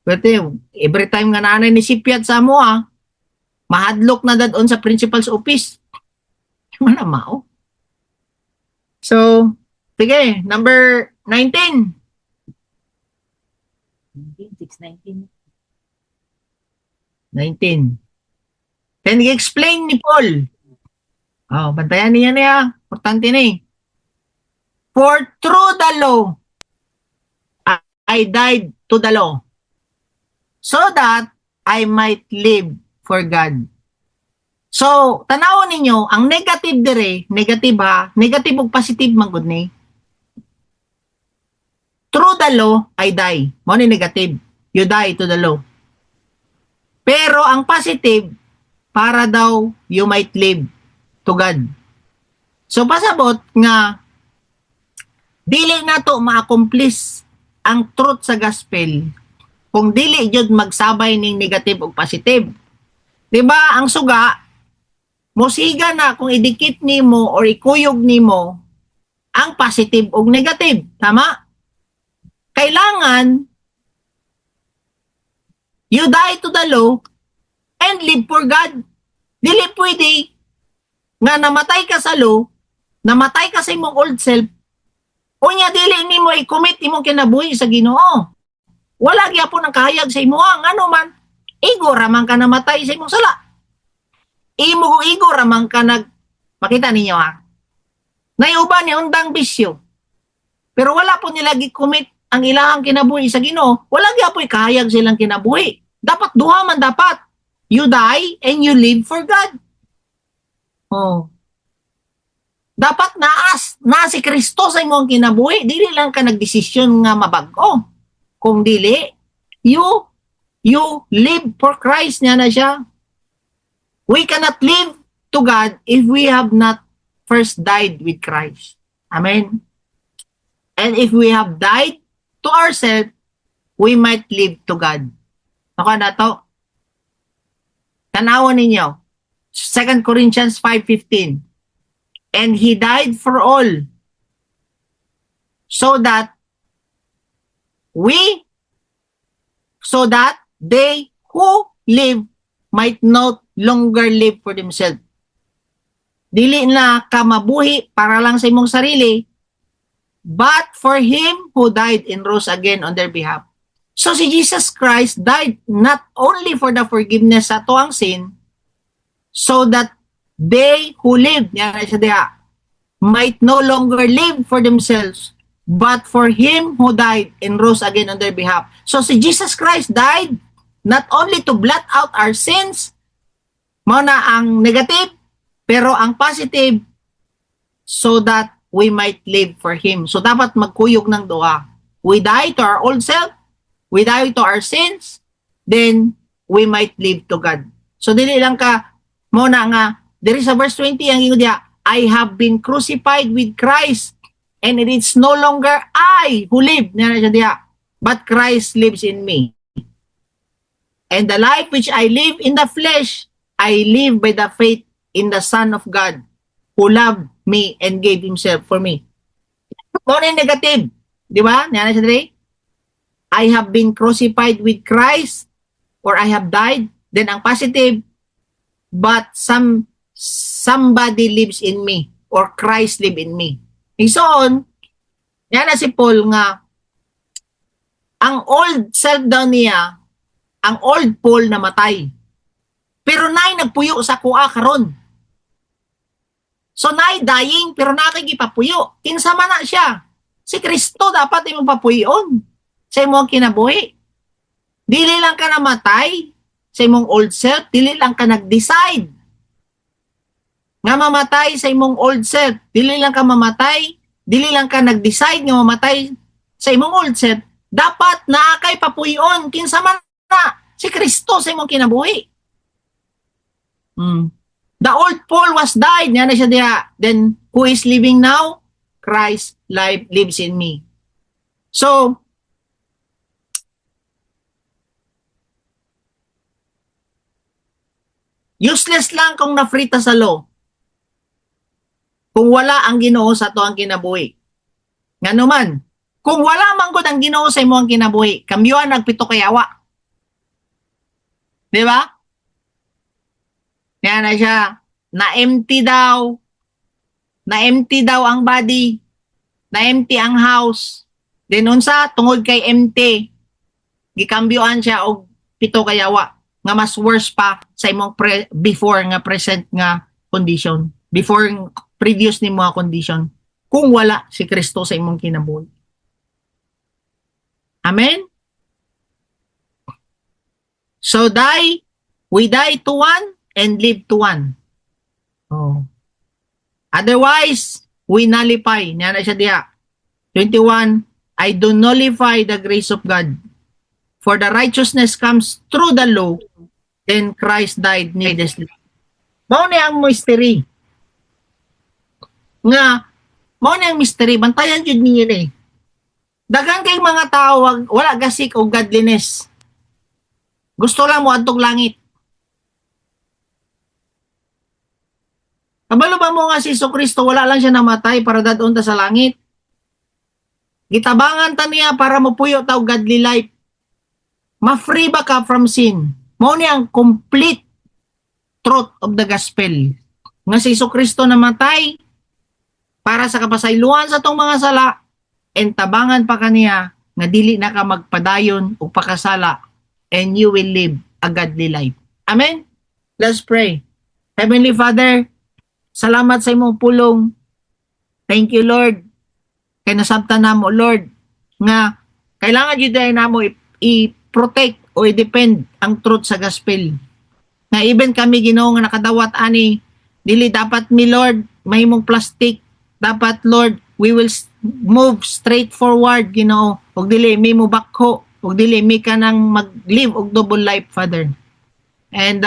Pero every time nga nanay ni Sipiat sa mo mahadlok na dadon sa principal's office. Mana mao. So, sige, number 19. 619. 19. Then i-explain ni Paul. Bantayan niya. Importante na eh. For through the law, I died to the law, so that I might live for God. So, tanawon ninyo, ang negative dire, negative ug positive man gud ni. Through the law, I die. Mao ni negative. You die to the law. Pero ang positive, para daw you might live to God. So, pasabot nga, dili na to ma-accomplish ang truth sa gospel kung dili jud magsabay ning negative ug positive. 'Di ba? Ang suga mosiga na kung idikit nimo or ikuyog nimo ang positive ug negative, tama? Kailangan you die to the law and live for God. Dili pwede nga namatay ka sa law, namatay ka sa imong old self, unya dili nimo i-commit imong kinabuhi sa Ginoo. Wala gyapon ang kahayag sa imo ano man, igo ramang ka namatay sa imong sala. Imo igo ramang ka makita ninyo Nayuban ni undang bisyo. Pero wala po nila gi-commit ang ilahang kinabuhi sa Ginoo. Wala gyapon kahayag silang kinabuhi. Dapat duha man dapat. You die and you live for God. Dapat na si Kristo sa imong kinabuhi, dili lang ka nagdesisyon nga mabag-o. Kung dili, you live for Christ niya na siya. We cannot live to God if we have not first died with Christ. Amen. And if we have died to ourselves, we might live to God. Naka na to. Tanawan ninyo. 2 Corinthians 5:15. And he died for all, so that they who live might no longer live for themselves. Dili na ka mabuhi para lang sa imong sarili, but for him who died and rose again on their behalf. So si Jesus Christ died not only for the forgiveness sa tuang sin, so that they who live, might no longer live for themselves, but for him who died and rose again on their behalf. So si Jesus Christ died not only to blot out our sins, mao na ang negative, pero ang positive, so that we might live for him. So dapat magkuyog ng dua. We die to our old self, we die to our sins, then we might live to God. So dili lang ka mo na nga there is a verse 20 ang ingon diha, I have been crucified with Christ, and it is no longer I who live, but Christ lives in me. And the life which I live in the flesh, I live by the faith in the Son of God, who loved me and gave himself for me. More negative, di ba? I have been crucified with Christ, or I have died. Then ang positive, but somebody lives in me, or Christ live in me. Igsoon, yan na si Paul nga, ang old self daw niya, ang old Paul namatay. Pero nay nagpuyo sa kuha karon. So nay dying, pero nakikipapuyo. Kinsa man na siya. Si Kristo dapat imong papuyon sa imong kinabuhi. Dili lang ka namatay sa imong old self, dili lang ka nag-decide nga mamatay sa imong old self, dili lang ka mamatay, dili lang ka nag-decide nga mamatay sa imong old self, dapat naakay papuyon kinsa man na si Kristo sa imong kinabuhi. The old Paul was died, nga na siya diha. Then who is living now? Christ lives in me. So useless lang kung nafrita sa law, kung wala ang Ginoo sa to ang kinabuhi. Ngano man, Kung wala man gud ang Ginoo sa imong kinabuhi, kamyoan nagpito kay awa. Di ba? Kaya na siya, na-empty daw, na-empty daw ang body, na-empty ang house. Then unsa tungod kay empty, gikambyoan siya og pito kay awa nga mas worse pa sa imong before nga present nga condition, before previous ni mga condition, kung wala si Kristo sa imong kinabuhi. Amen? So we die to one and live to one. Oh. Otherwise, we nullify. Niya na siya diha. 21, I do nullify the grace of God. For the righteousness comes through the law, then Christ died needlessly. Mao ni ang mystery. Nga, mao ni ang mystery. Bantayan jud ninyo ni. Daghang kay mga tao wala gasik og godliness. Gusto lang mo adtong langit. Kabalo ba mo nga si Kristo wala lang siya namatay para dadon ta sa langit? Gitabangan ta niya para mapuyo ta og godly life. Ma-free ba ka from sin? Mao ni ang complete truth of the gospel. Nga si Kristo namatay para sa kapasayloan sa tong mga sala, and tabangan pa kaniya nga dili na ka magpadayon o pakasala, and you will live a godly life. Amen? Let's pray. Heavenly Father, salamat sa imong pulong. Thank you, Lord. Kay nasabtan na mo, Lord, nga kailangan yun dahil na mo i-protect o i-depend ang truth sa gospel. Nga even kami, Ginoo, nga nakadawat ani, dili dapat mi, Lord, mahimong plastic. Dapat, Lord, we will move straight forward, Ginoo. Ug dili mi mo bakho, ug dili mi ka nang mag-live og double life, Father. And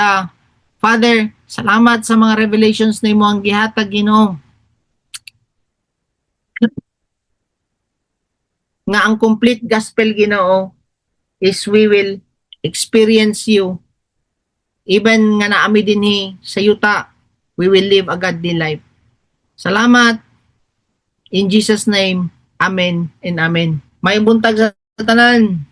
Father, salamat sa mga revelations na imo ang gihatag, Ginoo. Nga ang complete gospel, Ginoo, is we will experience you. Even nga naami dinhi sa yuta, we will live a godly life. Salamat. In Jesus' name, Amen and Amen. May buntag sa tanan.